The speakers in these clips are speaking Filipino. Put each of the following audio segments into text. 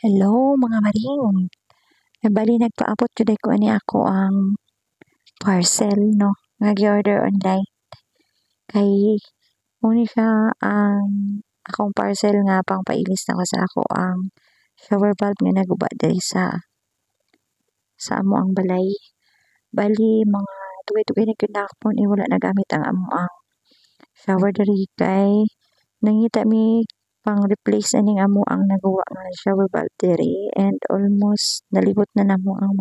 Hello mga maring. Bali nagpaabot jud ko ani ako ang parcel no nga gi-order online kay mo ni siya ang akong parcel nga pangpailis na ko sa ako ang shower valve nga naguba diri sa amo ang balay. Bali mga dugay-dugay na gyud na ako ni wala nagamit ang amo ang shower diri kay nangita mi pang replace aning amo ang naguwa nga shower valve diri and almost nalibot na namo ang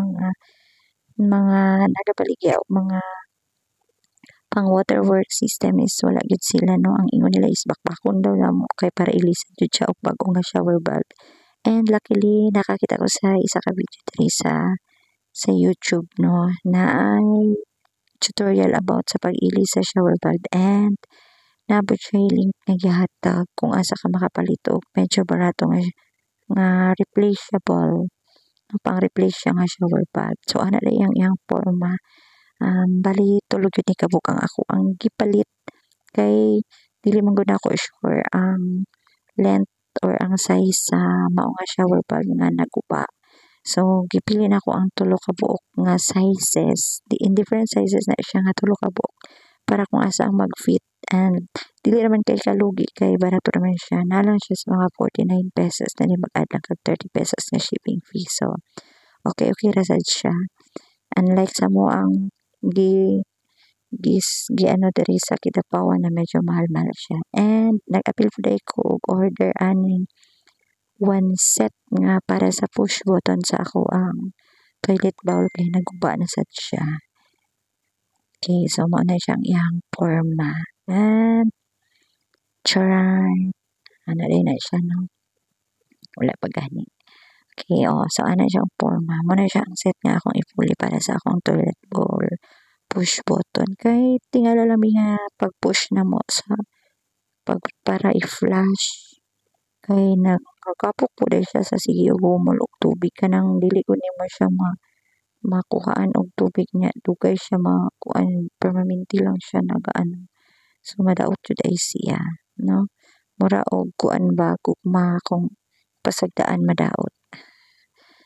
mga nagabaligya o mga pang water work system is wala gyud sila no, ang ingon nila is bakbakon daw namo kay para ilisan jud siya og bag-o nga shower valve. And luckily nakakita ko sa isa ka video diri sa YouTube no na ay tutorial about sa pag-ilis sa shower valve and naabot siya yung link nga gihatag kung asa ka makapalit og medyo barato nga replaceable pang replace siya nga shower valve. So ana na iyang porma. Bali tulog yun ni kabuk ang ako ang gipalit kay dili man gud ako sure ang length or ang size sa mao nga shower valve nga naguba. So gipili nako ang tulo ka buok nga sizes. In different sizes na siya nga tulo ka buok para kung asa ang mag-fit and dili naman kay kalugi kay barato naman siya. Nalang siya sa mga 49 pesos na ni mag-add lang kag 30 pesos nga shipping fee. So okay ra sad siya. Unlike sa mo ang gi ano diri sa Kidapawan na medyo mahal-mahal siya. And nag-appeal po ko og order aning one set nga para sa push button sa ako ang toilet bowl kay naguba na sad siya. Okay, so mao na siyang iyang porma. And charan ana din na siya no. Wala pa gani. Okay, so ana siyang porma. Mo na siya ang set nga akong ipuli para sa akong toilet bowl push button kay tingala lang mi nga pag-push na mo sa para i-flush kay nagkakapok po dahil siya sa sige humol og tubig kanang dili ko nimo siya makuhaan og tubig niya dugay siya makuan permanente lang siya nagaano so madaot jud ay siya no mura og kuan ba gugma kung pasagdaan madaot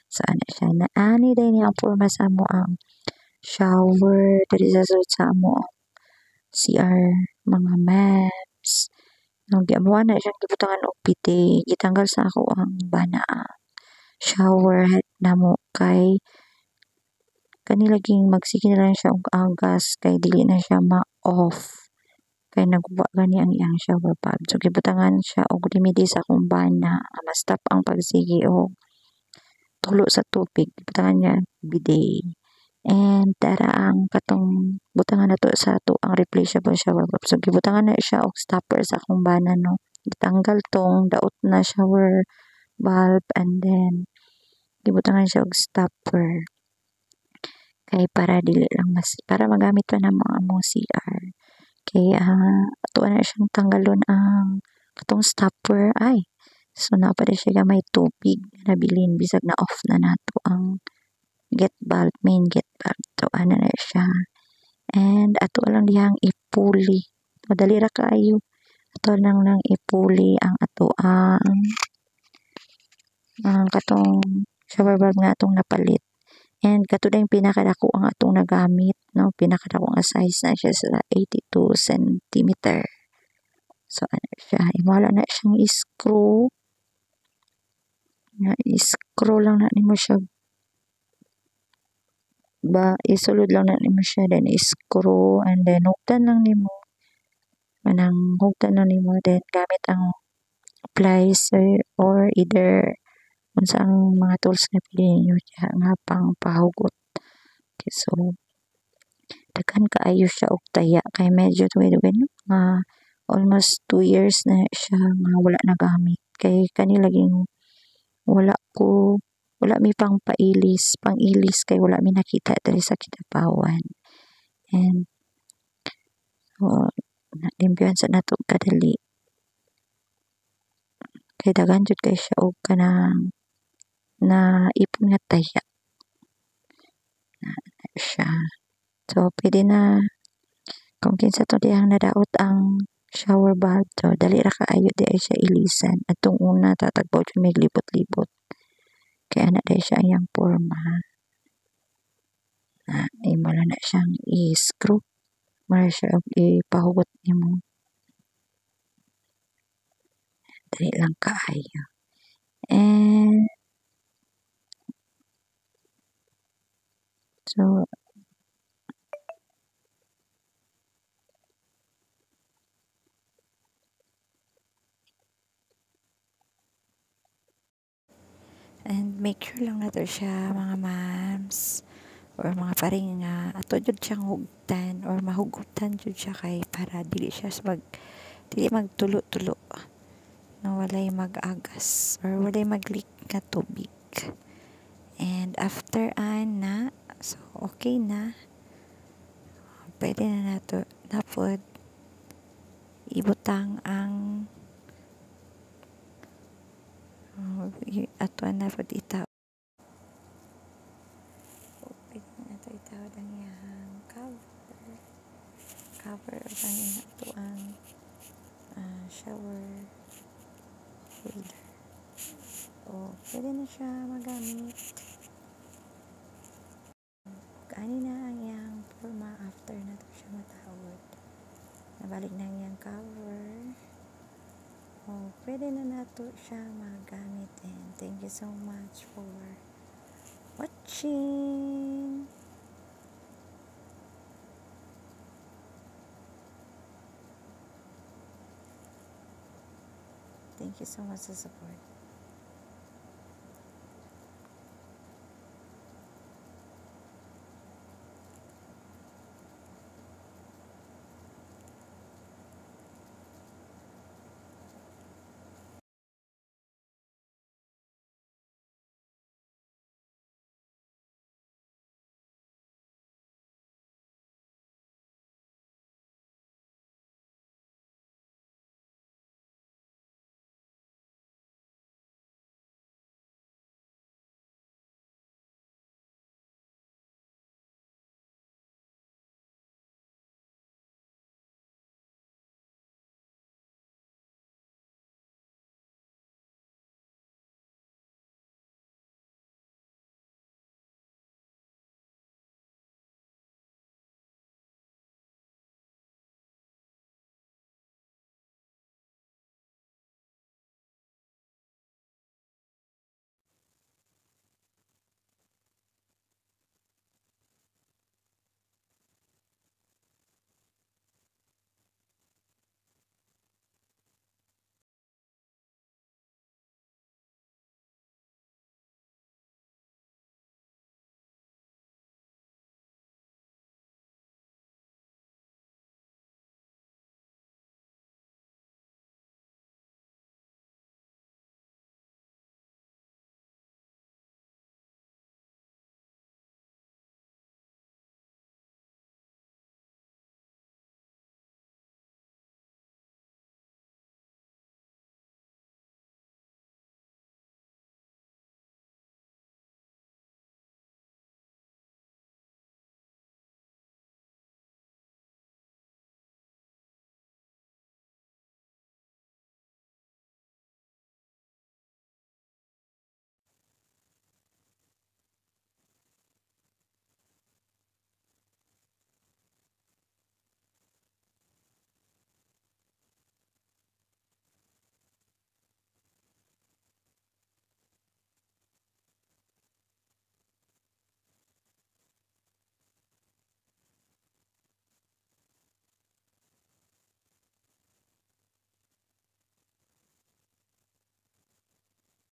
so ana siya na ani day ni ang porma sa mo ang shower diri sa sulod sa amo CR mga maps no giamuan na siyang gibutangan og bidet gitanggal sa ako ang bana shower head namo kay kani laging magsige na lang siya og agas kay dili na siya ma-off kay naguba gani ang iyang shower valve so gibutangan siya og remedy sa akong bana nga ma-stop ang pagsige og tulo sa tubig gibutangan niya bidet. And tara ang katong butangan nato sa ato ang replaceable shower valve. So gibutangan na siya og stopper sa akong bana no. Gitanggal tong daot na shower valve and then gibutangan siya og stopper. Kay para dili lang para magamit pa na mga among CR. Kay ato na siyang tanggalon ang katong stopper ay. So na pa siya gamay tubig na bilin bisag na off na nato ang main get valve. So, ano na siya. And, ato lang diyang ipuli. Madali ra kaayo. Ato lang ipuli ang ato ang katong shower valve nga atong napalit. And, kato na yung pinakadako ang atong nagamit. No? Pinakadako nga size na siya sa 82 centimeter. So, ano siya. Wala na siyang screw. I-screw lang na mo siya isulod lang na nimo siya then screw and then hugdan lang nimo manang hugdan lang nimo then gamit ang pliers or either unsa ang mga tools nga pili ninyo nga pang pahugot okay, so daghan kaayo siya og taya kay medyo dugay-dugay almost 2 years na siya nga wala nagamit kay kani laging wala mi pangilis kay wala mi nakita diri sa Kidapawan. And limpyuhan sa nato kadali. Kay daghan jud kay siya og kanang na ipon nga taya. Na siya. So pwede na kung kinsa to diyang nadaot ang shower valve to dali ra kaayo di ay siya ilisan atong una tatagbaw jud may libot-libot. kaya na dahil siya iyang porma na imo lang na siyang i-screw mara siya og ipahugot nimo dali lang kaayo. And so and make sure lang nato siya mga mams or mga paring nga ato jud siyang hugtan or mahugutan jud siya kay para dili magtulo-tulo na walay mag-agas or walay mag-leak nga tubig. And after na so okay na, pwede na nato na pod ibutang ang ato na pod itaw. Pwede na nato itawad ang iyang cover o ang ato ang shower holder. O pwede na siya magamit. Ani na ang iyang forma after na to siya matawad. Nabalik na ang iyang cover. O pwede na nato siya magamit. And thank you so much for watching. Thank you so much sa support.